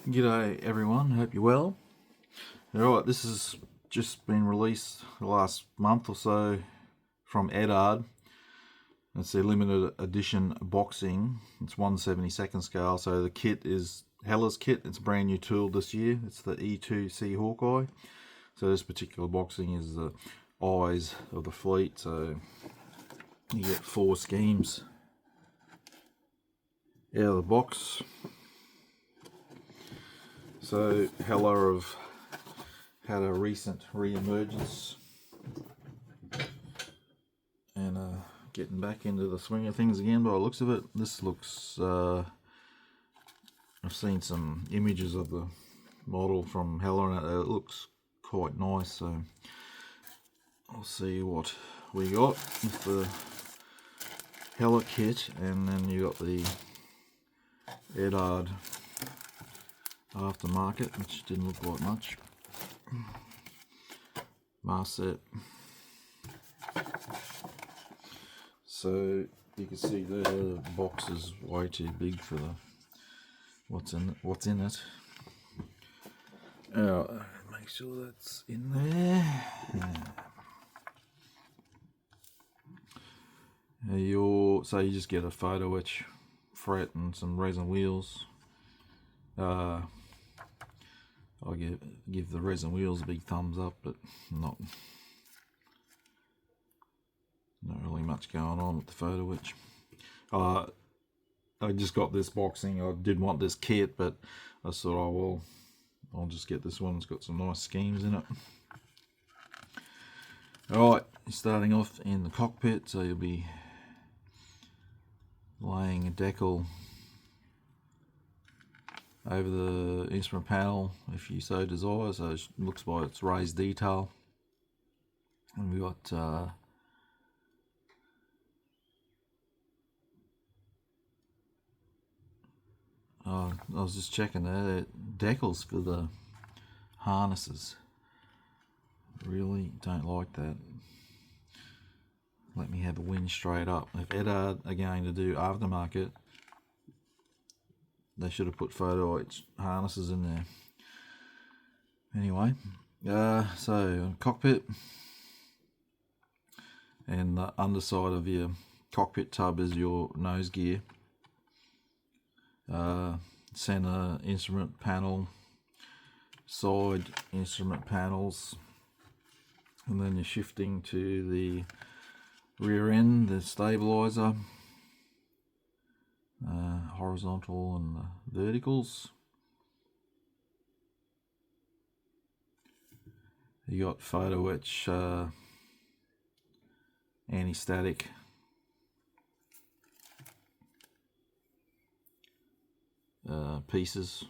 G'day everyone, hope you're well. Alright, this has just been released the last month or so from Eduard. It's their limited edition boxing. It's 1/72 scale, so the kit is Hella's kit. It's a brand new tool this year. It's the E-2C Hawkeye. So this particular boxing is the eyes of the fleet, so you get 4 schemes out of the box. So Hella have had a recent re-emergence and getting back into the swing of things again by the looks of it. This looks, I've seen some images of the model from Hella and it looks quite nice, so I'll see what we got with the Hella kit, and then you got the Eduard aftermarket, which didn't look like much. Mask set. So you can see the box is way too big for the what's in it. Make sure that's in there. So you just get a photo etch fret and some resin wheels. I'll give the resin wheels a big thumbs up, but not really much going on with the photo etch. I just got this boxing. I did want this kit, but I thought, oh well, I'll just get this one. It's got some nice schemes in it. Alright, starting off in the cockpit, so you'll be laying a decal over the instrument panel if you so desire, so it looks like it's raised detail. And we got I was just checking there, decals for the harnesses. Really don't like that. Let me have a win straight up. If Eduard are going to do aftermarket, they should have put photo etch harnesses in there. Anyway, so cockpit, and the underside of your cockpit tub is your nose gear. Center instrument panel, side instrument panels, and then you're shifting to the rear end, the stabilizer, horizontal and the verticals. You got photo etch anti-static pieces.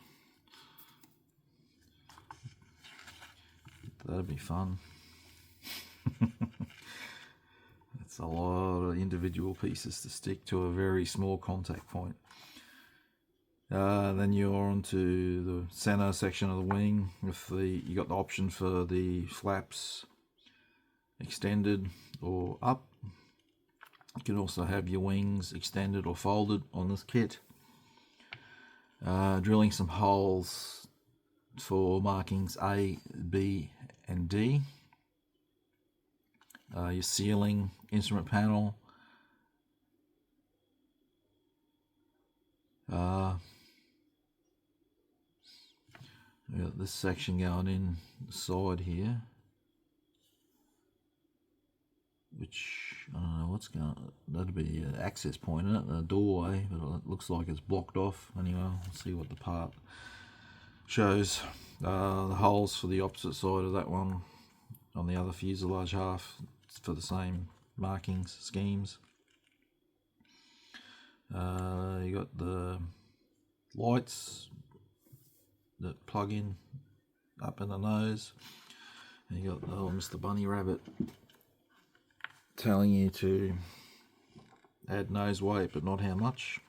That'd be fun. It's a lot of individual pieces to stick to a very small contact point. Then you're onto the center section of the wing with you got the option for the flaps extended or up. You can also have your wings extended or folded on this kit. Drilling some holes for markings A, B and D. Your sealing instrument panel. We got this section going in the side here, which I don't know what's going. That'd be an access point, isn't it? A doorway, but it looks like it's blocked off. Anyway, we'll see what the part shows. The holes for the opposite side of that one on the other fuselage half for the same markings schemes. You got the lights that plug in up in the nose, and you got the old Mr. Bunny Rabbit telling you to add nose weight but not how much.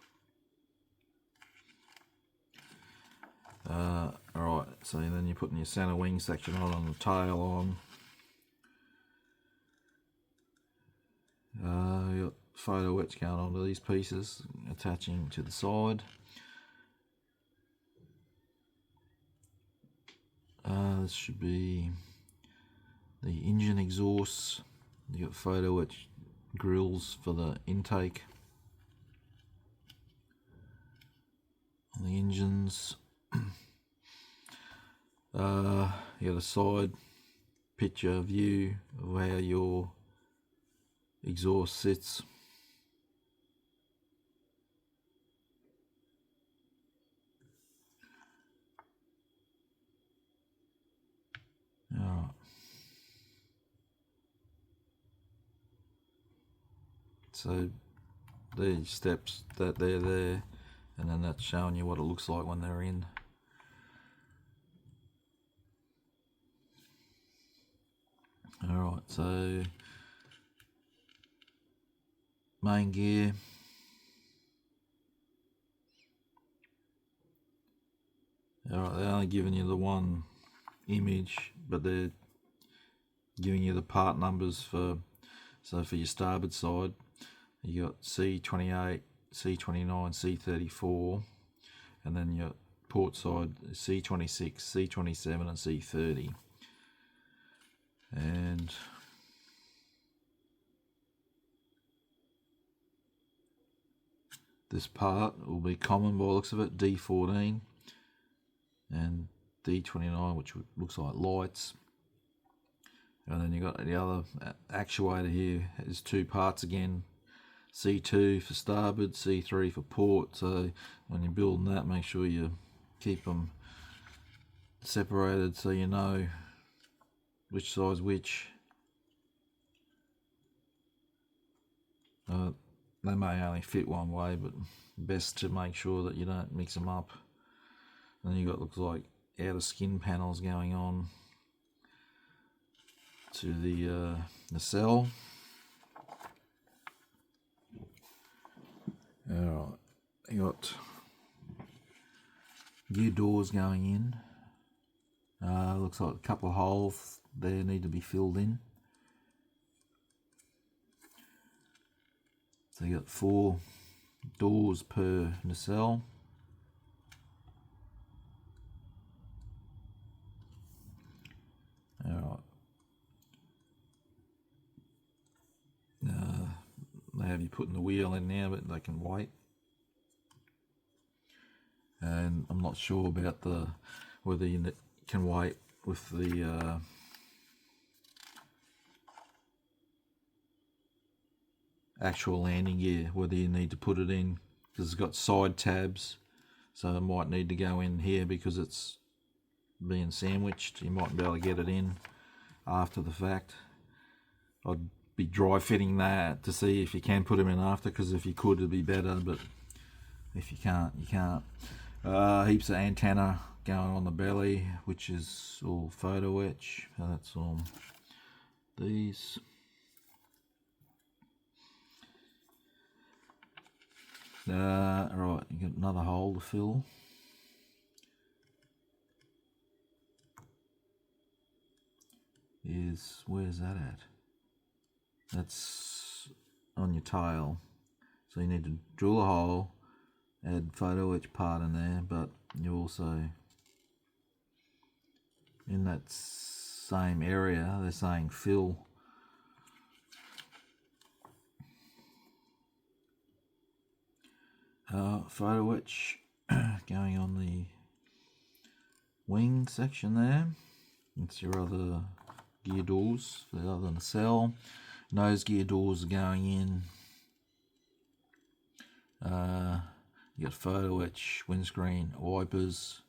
Alright, so then you're putting your center wing section on and the tail on. You got photo etch going onto these pieces, attaching to the side. This should be the engine exhausts. You got photo etch grills for the intake on the engines. You got a side picture view of how your exhaust sits. Alright. So these steps that they're there, and then that's showing you what it looks like when they're in. Alright, so main gear. Alright, they're only giving you the one image, but they're giving you the part numbers for, so for your starboard side, you got C28, C29, C34, and then your port side C26, C27, and C30. And this part will be common by the looks of it, D14 and D29, which looks like lights. And then you got the other actuator here. There's two parts again, C2 for starboard, C3 for port. So when you're building that, make sure you keep them separated so you know which side's which. They may only fit one way, but best to make sure that you don't mix them up. And then you got, looks like, outer skin panels going on to the nacelle. Alright, you got gear doors going in. Looks like a couple of holes there need to be filled in. So you got 4 doors per nacelle. Alright. They have you putting the wheel in now, but they can wait. And I'm not sure about whether you can wait with the actual landing gear, whether you need to put it in, because it's got side tabs, so it might need to go in here because it's being sandwiched. You mightn't be able to get it in after the fact. I'd be dry fitting that to see if you can put them in after, because if you could it'd be better, but if you can't, you can't. Heaps of antenna going on the belly, which is all photo etch. So that's all these. Right, you got another hole to fill. Where's that at? That's on your tail. So you need to drill a hole, add photo etch part in there, but you also, in that same area, they're saying fill. Photo etch going on the wing section there. It's your other gear doors for the other nacelle. Nose gear doors are going in. You got photo etch, windscreen, wipers.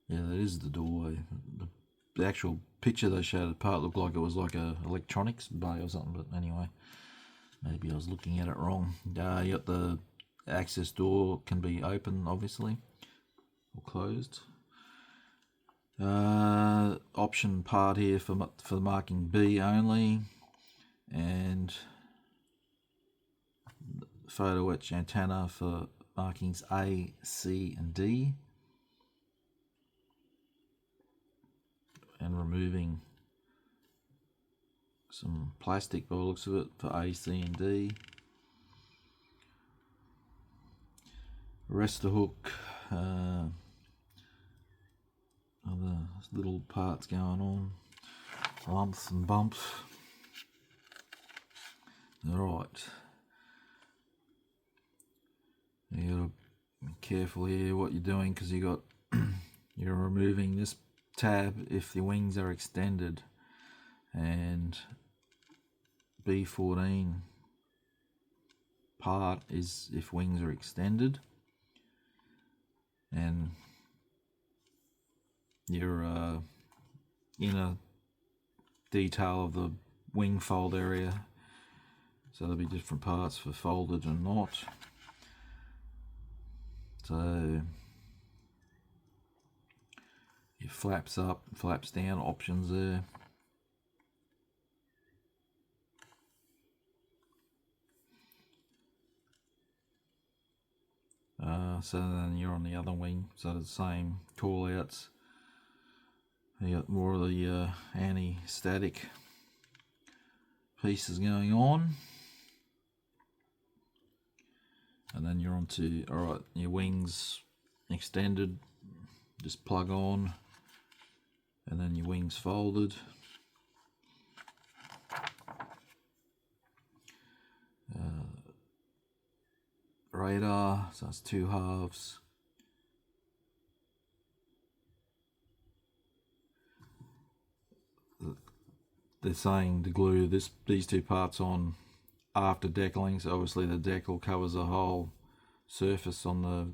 Yeah, that is the doorway. The actual picture they showed apart looked like it was like a electronics bay or something, but anyway, maybe I was looking at it wrong. You got the access door, can be open obviously or closed. Option part here for the marking B only, and photo etch antenna for markings A, C, and D, and removing some plastic by the looks of it for A, C, and D. Arrestor hook, other little parts going on, lumps and bumps. Alright, you gotta be careful here what you're doing, because you're removing this tab if the wings are extended, and B14 part is if wings are extended, and your inner detail of the wing fold area, so there'll be different parts for folded and not. So your flaps up, flaps down options there. So then you're on the other wing, so the same call outs. You got more of the anti-static pieces going on, and then you're onto, alright, your wings extended, just plug on, and then your wings folded. Radar, so it's 2 halves. They're saying to glue these 2 parts on after decaling, so obviously the decal covers the whole surface on the,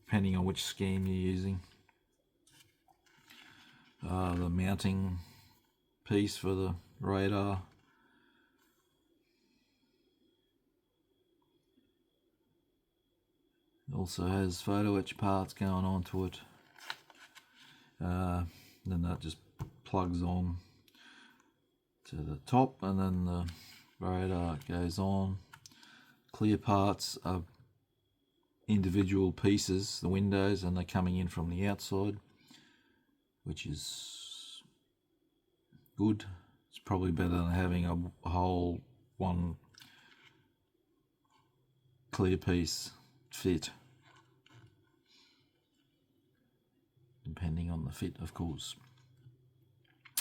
depending on which scheme you're using. The mounting piece for the radar. It also has photo etch parts going onto it. Then that just plugs on to the top, and then the radar goes on. Clear parts are individual pieces, the windows, and they're coming in from the outside, which is good. It's probably better than having a whole one clear piece fit, depending on the fit, of course.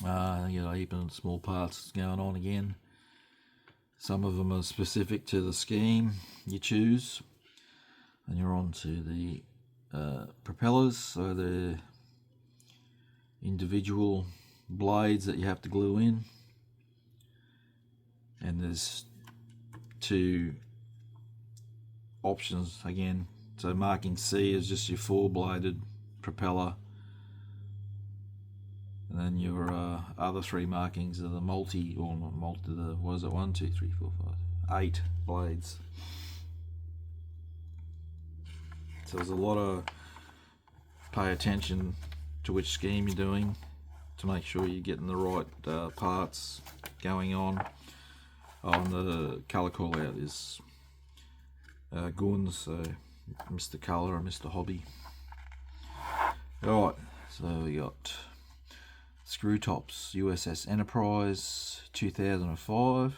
You know, even small parts going on again. Some of them are specific to the scheme you choose, and you're on to the propellers, so they're individual blades that you have to glue in, and there's 2 options again. So marking C is just your 4-bladed propeller, and then your other 3 markings are the multi, or not multi, what is it, 1, 2, 3, 4, 5, 8 blades. So there's a lot of pay attention to which scheme you're doing to make sure you're getting the right parts going on. And the colour call out is Guns, so Mr. Colour and Mr. Hobby. Alright, so we got screw tops, USS Enterprise 2005.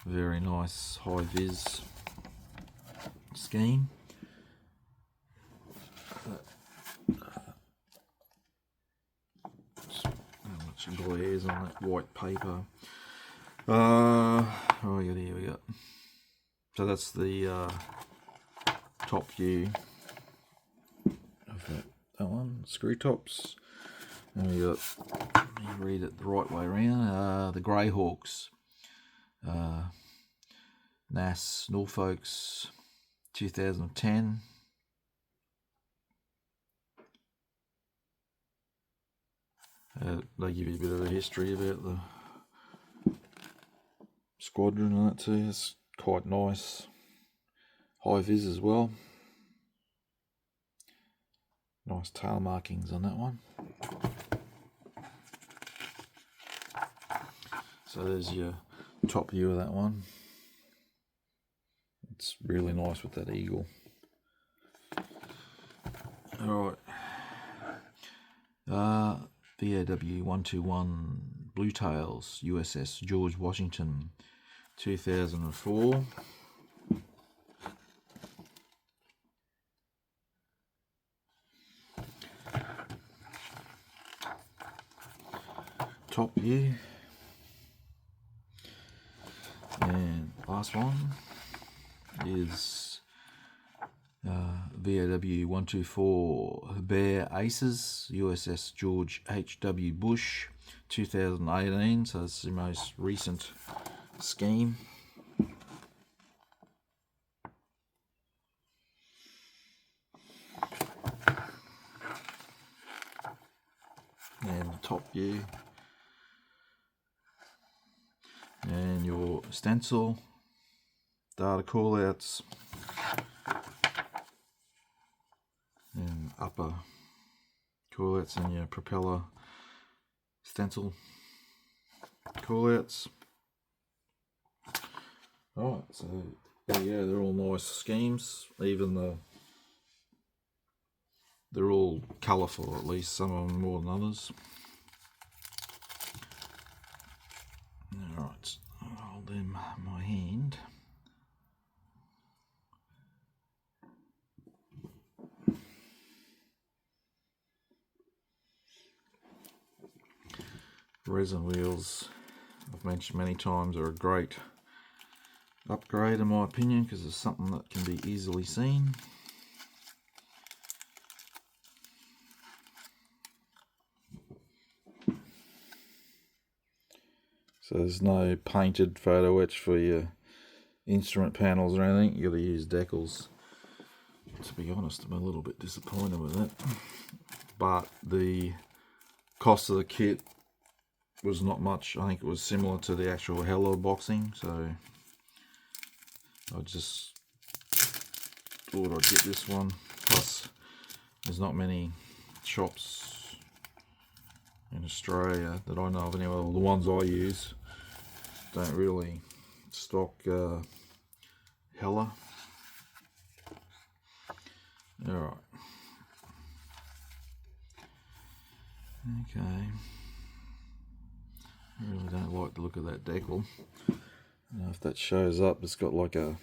Very nice high vis scheme. How much glares on that white paper. Here we go. So that's the top view of that one, screw tops. And we got, you read it the right way around, the Greyhawks, NAS Norfolks 2010. They give you a bit of a history about the squadron and that too. It's quite nice. High vis as well. Nice tail markings on that one. So there's your top view of that one. It's really nice with that eagle. Alright. VAW 121 Blue Tails USS George Washington 2004. top view. And last one is VAW 124 Bear Aces, USS George H.W. Bush, 2018, so it's the most recent scheme. And the top view. And your stencil, data callouts, and upper callouts, and your propeller stencil callouts. Alright, so there you go, they're all nice schemes, even they're all colourful, at least, some of them more than others. Alright, I'll hold them in my hand. Resin wheels, I've mentioned many times, are a great upgrade in my opinion, because it's something that can be easily seen. So there's no painted photo etch for your instrument panels or anything. You got to use decals. To be honest, I'm a little bit disappointed with it, but the cost of the kit was not much. I think it was similar to the actual Hello boxing, so I just thought I'd get this one. Plus, there's not many shops in Australia that I know of anyway. The ones I use don't really stock Hella. Alright. Okay. I really don't like the look of that decal. If that shows up, it's got like a...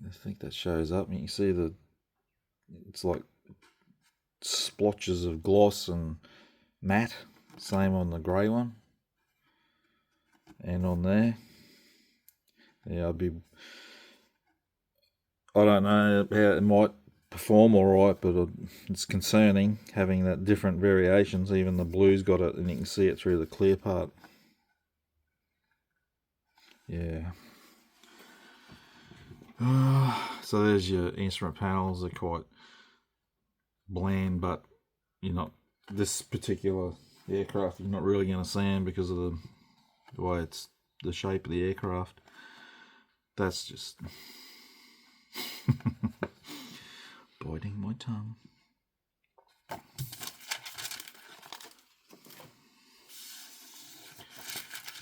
I think that shows up. You can see it's like splotches of gloss and matte. Same on the grey one. And on there. Yeah, I don't know how it might perform alright, but it's concerning having that different variations. Even the blue's got it, and you can see it through the clear part. Yeah. So there's your instrument panels. They're quite bland, but you're not, this particular aircraft, you're not really going to see them because of the way it's the shape of the aircraft. That's just biting my tongue.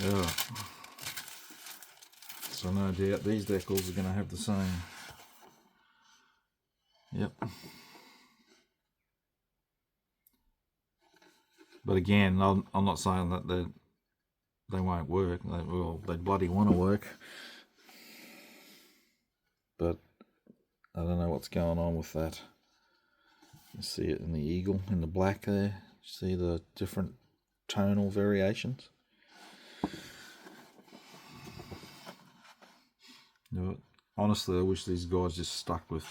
Yeah. So no doubt these decals are going to have the same. Yep. But again, I'm not saying that they won't work. They bloody want to work. But I don't know what's going on with that. You see it in the eagle, in the black there. See the different tonal variations. No, honestly, I wish these guys just stuck with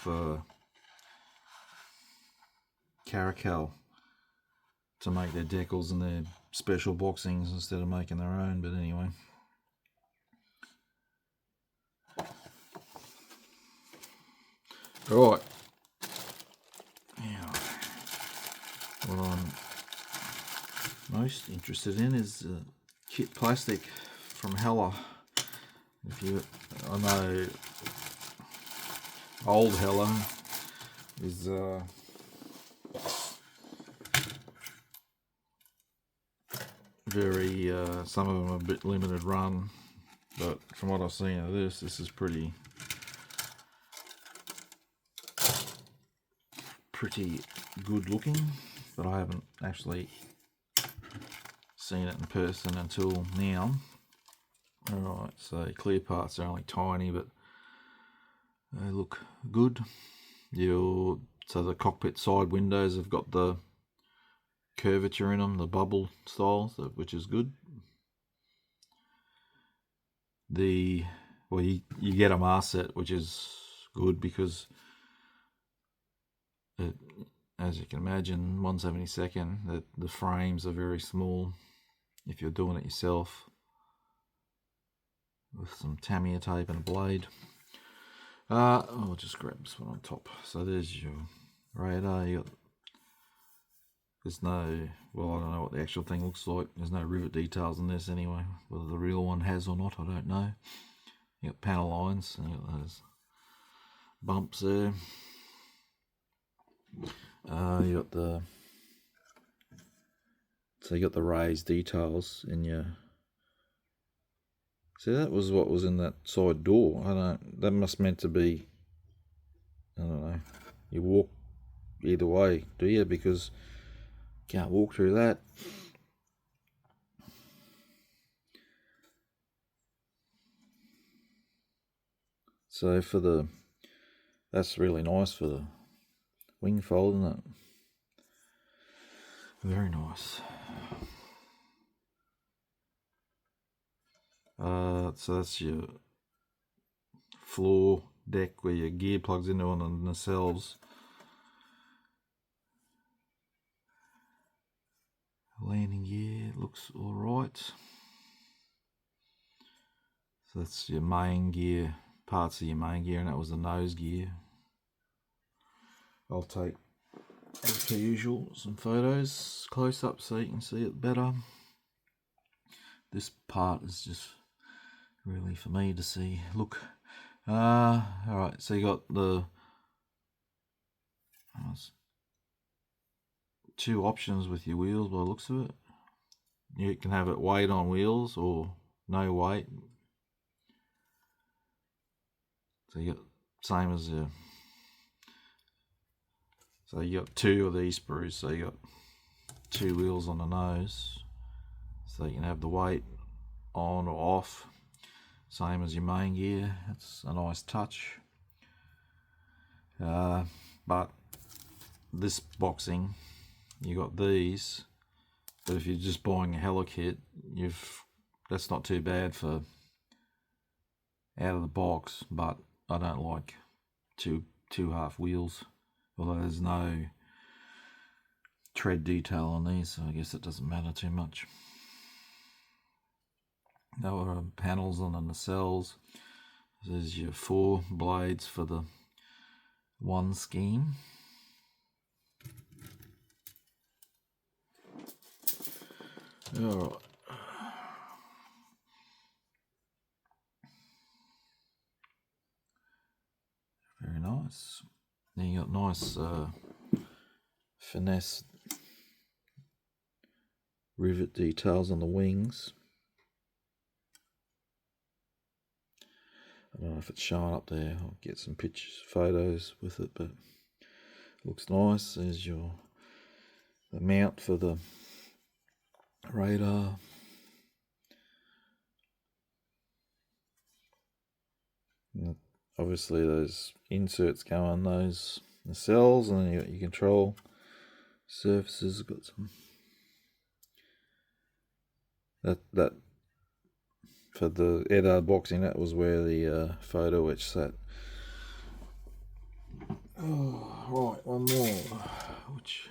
Caracal to make their decals and their special boxings instead of making their own. But anyway. Right. Now, what I'm most interested in is kit plastic from Hella. I know old Hella is very some of them are a bit limited run, but from what I've seen of this is pretty good looking, but I haven't actually seen it in person until now. Alright, so clear parts are only tiny, but they look good. So the cockpit side windows have got the curvature in them, the bubble styles, which is good. Well, you get a mask set, which is good because as you can imagine, 1/72, the frames are very small if you're doing it yourself with some Tamiya tape and a blade. I'll just grab this one on top. So there's your radar. There's no, well, I don't know what the actual thing looks like. There's no rivet details in this anyway. Whether the real one has or not, I don't know. You got panel lines, and you got those bumps there. You got the raised details in your. See, that was what was in that side door. That must meant to be. I don't know. You walk either way, do you? Because you can't walk through that. So that's really nice for the wing fold, isn't it? Very nice. So that's your floor deck where your gear plugs into on the nacelles. Landing gear looks alright. So that's your main gear, parts of your main gear, and that was the nose gear. I'll take, as per usual, some photos close up so you can see it better. This part is just really for me to see. Look, alright, so you got the two options with your wheels by the looks of it. You can have it weight on wheels or no weight. So you got same as the. So you got two of these sprues. So you got two wheels on the nose. So you can have the weight on or off. Same as your main gear. It's a nice touch. But this boxing, you got these. But if you're just buying a heli kit, that's not too bad for out of the box. But I don't like two half wheels, although there's no tread detail on these, so I guess it doesn't matter too much. There are panels on the nacelles. There's your 4 blades for the one scheme. Alright. Very nice. Then you got nice finesse rivet details on the wings. I don't know if it's showing up there. I'll get some pictures, photos with it, but it looks nice. There's the mount for the radar. And obviously those inserts go on those nacelles, and then you got your control surfaces. Got some that for the Eduard boxing. That was where the photo etch sat. Oh, right, one more. Which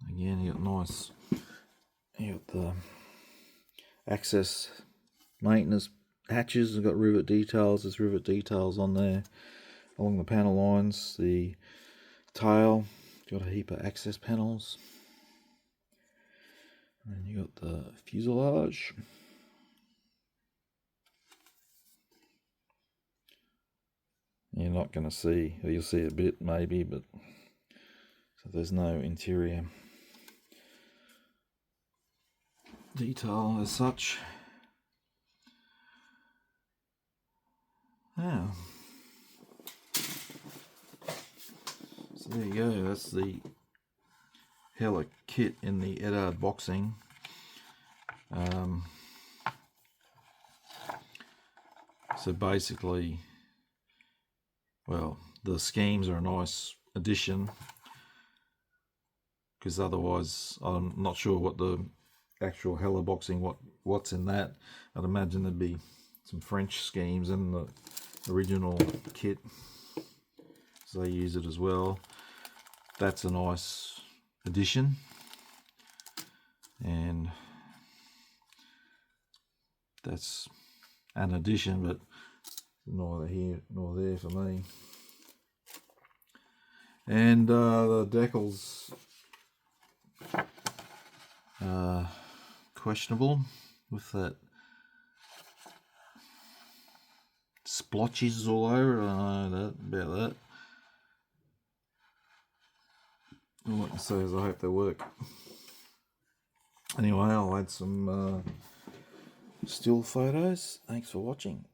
again, you got nice. You got the access maintenance hatches. You've got rivet details. There's rivet details on there along the panel lines. The tail, got a heap of access panels. And you got the fuselage. You're not going to see, or you'll see a bit maybe, but so there's no interior detail as such. Yeah. So there you go, that's the heli kit in the Eduard boxing. So basically well, the schemes are a nice addition, because otherwise I'm not sure what the actual Hello boxing, what's in that. I'd imagine there'd be some French schemes in the original kit, so they use it as well. That's a nice addition, and that's an addition, but neither here nor there for me. And the decals, questionable with that splotches all over. I don't know about that. All I can say is I hope they work. Anyway, I'll add some still photos. Thanks for watching.